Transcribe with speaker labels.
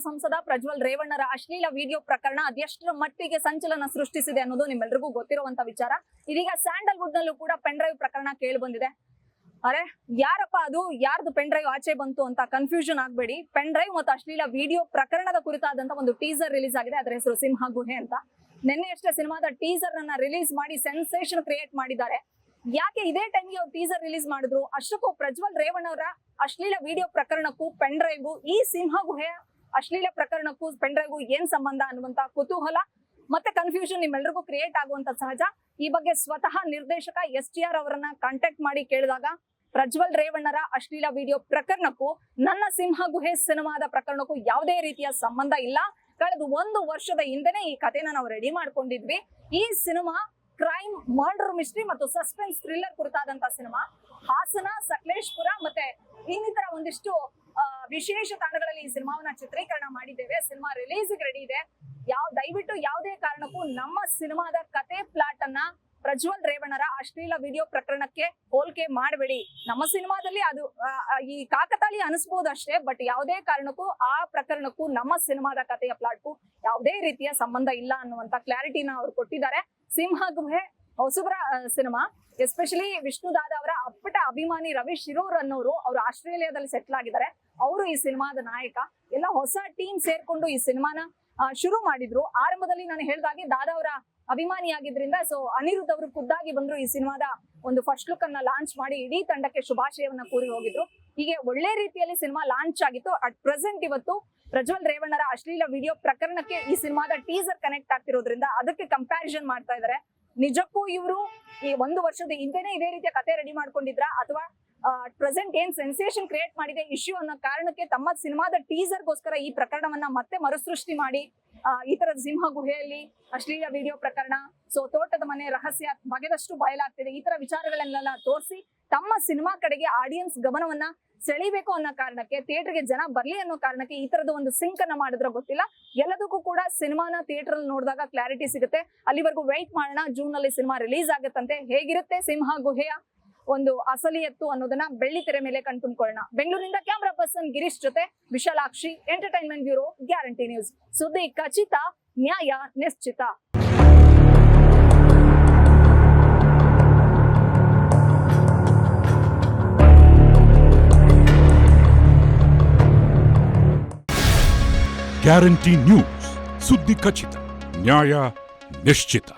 Speaker 1: ಸಂಸದ ಪ್ರಜ್ವಲ್ ರೇವಣ್ಣರ ಅಶ್ಲೀಲ ವಿಡಿಯೋ ಪ್ರಕರಣ ಅದೆಷ್ಟರ ಮಟ್ಟಿಗೆ ಸಂಚಲನ ಸೃಷ್ಟಿಸಿದೆ ಅನ್ನೋದು ನಿಮ್ಮೆಲ್ಲರಿಗೂ ಗೊತ್ತಿರುವಂತ ವಿಚಾರ. ಇದೀಗ ಸ್ಯಾಂಡಲ್ವುಡ್ ನಲ್ಲೂ ಕೂಡ ಪೆನ್ ಡ್ರೈವ್ ಪ್ರಕರಣ ಕೇಳಿ ಬಂದಿದೆ. ಅರೆ ಯಾರಪ್ಪ ಅದು, ಯಾರ್ದು ಪೆನ್ ಡ್ರೈವ್ ಆಚೆ ಬಂತು ಅಂತ ಕನ್ಫ್ಯೂಷನ್ ಆಗ್ಬೇಡಿ. ಪೆನ್ ಡ್ರೈವ್ ಮತ್ತು ಅಶ್ಲೀಲ ವಿಡಿಯೋ ಪ್ರಕರಣದ ಕುರಿತಾದಂತ ಒಂದು ಟೀಸರ್ ರಿಲೀಸ್ ಆಗಿದೆ. ಅದರ ಹೆಸರು ಸಿಂಹ ಗುಹೆ ಅಂತ. ನಿನ್ನೆಯಷ್ಟೇ ಸಿನಿಮಾದ ಟೀಸರ್ ಅನ್ನ ರಿಲೀಸ್ ಮಾಡಿ ಸೆನ್ಸೇಷನ್ ಕ್ರಿಯೇಟ್ ಮಾಡಿದ್ದಾರೆ. ಯಾಕೆ ಇದೇ ಟೈಮ್ಗೆ ಅವ್ರು ಟೀಸರ್ ರಿಲೀಸ್ ಮಾಡಿದ್ರು? ಅಷ್ಟಕ್ಕೂ ಪ್ರಜ್ವಲ್ ರೇವಣ್ಣ ಅವರ ಅಶ್ಲೀಲ ವಿಡಿಯೋ ಪ್ರಕರಣಕ್ಕೂ ಪೆನ್ ಡ್ರೈವ್, ಈ ಸಿಂಹ ಗುಹೆಯ ಅಶ್ಲೀಲ ಪ್ರಕರಣಕ್ಕೂ ಪೆನ್ ಡ್ರೈವ್ ಏನ್ ಸಂಬಂಧ ಅನ್ನುವಂತ ಕುತೂಹಲ ಮತ್ತೆ ಕನ್ಫ್ಯೂಷನ್ ನಿಮ್ಮೆಲ್ಲರಿಗೂ ಕ್ರಿಯೇಟ್ ಆಗುವಂತ ಸಹಜ. ಈ ಬಗ್ಗೆ ಸ್ವತಃ ನಿರ್ದೇಶಕ STR ಅವರನ್ನ ಕಾಂಟ್ಯಾಕ್ಟ್ ಮಾಡಿ ಕೇಳಿದಾಗ ಪ್ರಜ್ವಲ್ ರೇವಣ್ಣರ ಅಶ್ಲೀಲ ವಿಡಿಯೋ ಪ್ರಕರಣಕ್ಕೂ ನನ್ನ ಸಿಂಹ ಗುಹೆ ಸಿನಿಮಾದ ಪ್ರಕರಣಕ್ಕೂ ಯಾವುದೇ ರೀತಿಯ ಸಂಬಂಧ ಇಲ್ಲ. ಕಳೆದ 1 ವರ್ಷದ ಹಿಂದೆನೆ ಈ ಕಥೆನ ನಾವು ರೆಡಿ ಮಾಡ್ಕೊಂಡಿದ್ವಿ. ಈ ಸಿನಿಮಾ ಕ್ರೈಮ್, ಮರ್ಡರ್ ಮಿಸ್ಟ್ರಿ ಮತ್ತು ಸಸ್ಪೆನ್ಸ್ ಥ್ರಿಲ್ಲರ್ ಕುರಿತಾದಂತ ಸಿನಿಮಾ. ಹಾಸನ, ಸಕಲೇಶ್ಪುರ ಮತ್ತೆ ಇನ್ನಿತರ ಒಂದಿಷ್ಟು ವಿಶೇಷ ತಾಣಗಳಲ್ಲಿ ಈ ಸಿನಿಮಾವನ್ನ ಚಿತ್ರೀಕರಣ ಮಾಡಿದ್ದೇವೆ. ಸಿನಿಮಾ ರಿಲೀಸ್ ರೆಡಿ ಇದೆ. ದಯವಿಟ್ಟು ಯಾವುದೇ ಕಾರಣಕ್ಕೂ ನಮ್ಮ ಸಿನಿಮಾದ ಕತೆ ಪ್ಲಾಟ್ ಅನ್ನ ಪ್ರಜ್ವಲ್ ರೇವಣ್ಣರ ಅಶ್ಲೀಲ ವಿಡಿಯೋ ಪ್ರಕರಣಕ್ಕೆ ಹೋಲಿಕೆ ಮಾಡಬೇಡಿ. ನಮ್ಮ ಸಿನಿಮಾದಲ್ಲಿ ಅದು ಈ ಕಾಕತಾಳಿ ಅನಿಸ್ಬೋದು ಅಷ್ಟೇ, ಬಟ್ ಯಾವುದೇ ಕಾರಣಕ್ಕೂ ಆ ಪ್ರಕರಣಕ್ಕೂ ನಮ್ಮ ಸಿನಿಮಾದ ಕಥೆಯ ಪ್ಲಾಟ್ಗೂ ಯಾವುದೇ ರೀತಿಯ ಸಂಬಂಧ ಇಲ್ಲ ಅನ್ನುವಂತ ಕ್ಲಾರಿಟಿನ ಅವ್ರು ಕೊಟ್ಟಿದ್ದಾರೆ. ಸಿಂಹ ಗುಹೆ ಹೊಸಬರ ಸಿನಿಮಾ. ಎಸ್ಪೆಷಲಿ ವಿಷ್ಣುದಾದ ಅವರ ಅಪ್ಪಟ ಅಭಿಮಾನಿ ರವಿ ಶಿರೂರ್ ಅನ್ನೋರು, ಅವರು ಆಸ್ಟ್ರೇಲಿಯಾದಲ್ಲಿ ಸೆಟ್ಲ್ ಆಗಿದ್ದಾರೆ. ಅವರು ಈ ಸಿನಿಮಾದ ನಾಯಕ. ಎಲ್ಲ ಹೊಸ ಟೀಮ್ ಸೇರ್ಕೊಂಡು ಈ ಸಿನಿಮಾನ ಶುರು ಮಾಡಿದ್ರು. ಆರಂಭದಲ್ಲಿ ನಾನು ಹೇಳಿದಾಗೆ ದಾದಾ ಅವರ ಅಭಿಮಾನಿಯಾಗಿದ್ರಿಂದ ಅನಿರುದ್ಧ್ ಅವರು ಖುದ್ದಾಗಿ ಬಂದ್ರು. ಈ ಸಿನಿಮಾದ ಒಂದು ಫಸ್ಟ್ ಲುಕ್ ಅನ್ನ ಲಾಂಚ್ ಮಾಡಿ ಇಡೀ ತಂಡಕ್ಕೆ ಶುಭಾಶಯವನ್ನ ಕೋರಿ ಹೋಗಿದ್ರು. ಹೀಗೆ ಒಳ್ಳೆ ರೀತಿಯಲ್ಲಿ ಸಿನಿಮಾ ಲಾಂಚ್ ಆಗಿತ್ತು. ಅಟ್ ಪ್ರೆಸೆಂಟ್ ಇವತ್ತು ಪ್ರಜ್ವಲ್ ರೇವಣ್ಣರ ಅಶ್ಲೀಲ ವಿಡಿಯೋ ಪ್ರಕರಣಕ್ಕೆ ಈ ಸಿನಿಮಾದ ಟೀಸರ್ ಕನೆಕ್ಟ್ ಆಗ್ತಿರೋದ್ರಿಂದ ಅದಕ್ಕೆ ಕಂಪ್ಯಾರಿಸನ್ ಮಾಡ್ತಾ ಇದ್ದಾರೆ. ನಿಜಕ್ಕೂ ಇವರು ಈ 1 ವರ್ಷದ ಹಿಂದೆನೆ ಇದೇ ರೀತಿಯ ಕತೆ ರೆಡಿ ಮಾಡ್ಕೊಂಡಿದ್ರ ಅಥವಾ ಪ್ರೆಸೆಂಟ್ ಏನ್ ಸೆನ್ಸೇಷನ್ ಕ್ರಿಯೇಟ್ ಮಾಡಿದೆ ಇಶ್ಯೂ ಅನ್ನೋ ಕಾರಣಕ್ಕೆ ತಮ್ಮ ಸಿನಿಮಾದ ಟೀಸರ್ಗೋಸ್ಕರ ಈ ಪ್ರಕರಣವನ್ನ ಮತ್ತೆ ಮರುಸೃಷ್ಟಿ ಮಾಡಿ ಈ ತರದ ಸಿಂಹ ಗುಹೆಯಲ್ಲಿ ಅಶ್ಲೀಲ ವಿಡಿಯೋ ಪ್ರಕರಣ, ತೋಟದ ಮನೆ ರಹಸ್ಯ ಬಗೆದಷ್ಟು ಬಯಲಾಗ್ತಿದೆ, ಈ ತರ ವಿಚಾರಗಳನ್ನೆಲ್ಲ ತೋರಿಸಿ ತಮ್ಮ ಸಿನಿಮಾ ಕಡೆಗೆ ಆಡಿಯನ್ಸ್ ಗಮನವನ್ನ ಸೆಳಿಬೇಕು ಅನ್ನೋ ಕಾರಣಕ್ಕೆ, ಥಿಯೇಟರ್ಗೆ ಜನ ಬರ್ಲಿ ಅನ್ನೋ ಕಾರಣಕ್ಕೆ ಈ ತರದ ಒಂದು ಸಿಂಕ್ ಅನ್ನ ಮಾಡಿದ್ರೆ ಗೊತ್ತಿಲ್ಲ. ಎಲ್ಲದಕ್ಕೂ ಕೂಡ ಸಿನಿಮಾನ ಥಿಯೇಟರ್ ಅಲ್ಲಿ ನೋಡಿದಾಗ ಕ್ಲಾರಿಟಿ ಸಿಗುತ್ತೆ. ಅಲ್ಲಿವರೆಗೂ ವೆಯ್ಟ್ ಮಾಡೋಣ. ಜೂನ್ ನಲ್ಲಿ ಸಿನಿಮಾ ರಿಲೀಸ್ ಆಗುತ್ತಂತೆ. ಹೇಗಿರುತ್ತೆ ಸಿಂಹ ಗುಹೆಯ ಒಂದು ಅಸಲಿಯತ್ತು ಅನ್ನೋದನ್ನ ಬೆಳ್ಳಿ ತೆರೆ ಮೇಲೆ ಕಣ್ತುಂಬ್ಕೊಳ್ಳೋಣ. ಬೆಂಗಳೂರಿನಿಂದ ಕ್ಯಾಮ್ರಾ ಪರ್ಸನ್ ಗಿರೀಶ್ ಜೊತೆ Vishalakshi, entertainment bureau, guarantee news. ಸುದ್ದಿ ಖಚಿತ, ನ್ಯಾಯ ನಿಶ್ಚಿತ.
Speaker 2: ಗ್ಯಾರಂಟಿ ನ್ಯೂಸ್, ಸುದ್ದಿ ಖಚಿತ, ನ್ಯಾಯ ನಿಶ್ಚಿತ.